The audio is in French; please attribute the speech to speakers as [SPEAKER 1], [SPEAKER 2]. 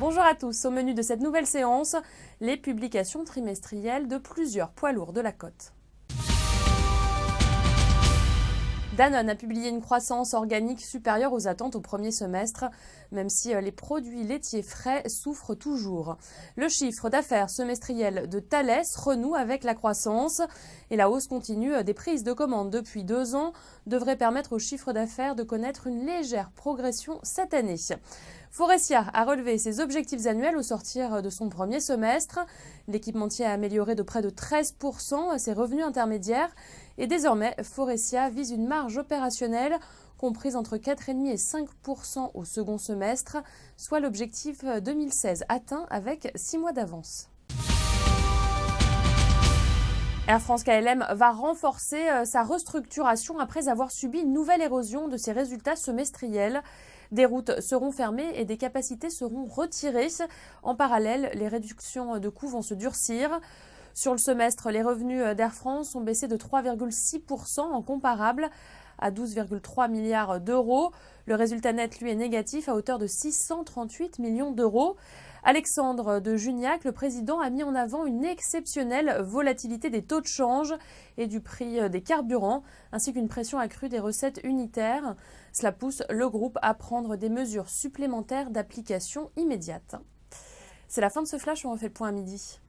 [SPEAKER 1] Bonjour à tous, au menu de cette nouvelle séance, les publications trimestrielles de plusieurs poids lourds de la côte. Danone a publié une croissance organique supérieure aux attentes au premier semestre, même si les produits laitiers frais souffrent toujours. Le chiffre d'affaires semestriel de Thales renoue avec la croissance et la hausse continue des prises de commandes depuis 2 ans devrait permettre au chiffre d'affaires de connaître une légère progression cette année. Faurecia a relevé ses objectifs annuels au sortir de son premier semestre. L'équipementier a amélioré de près de 13% ses revenus intermédiaires et désormais Faurecia vise une marge opérationnelle comprise entre 4,5 et 5% au second semestre, soit l'objectif 2016 atteint avec 6 mois d'avance. Air France-KLM va renforcer sa restructuration après avoir subi une nouvelle érosion de ses résultats semestriels. Des routes seront fermées et des capacités seront retirées. En parallèle, les réductions de coûts vont se durcir. Sur le semestre, les revenus d'Air France ont baissé de 3,6% en comparable à 12,3 milliards d'euros. Le résultat net, lui, est négatif à hauteur de 638 millions d'euros. Alexandre de Juniac, le président, a mis en avant une exceptionnelle volatilité des taux de change et du prix des carburants, ainsi qu'une pression accrue des recettes unitaires. Cela pousse le groupe à prendre des mesures supplémentaires d'application immédiate. C'est la fin de ce flash, on refait le point à midi.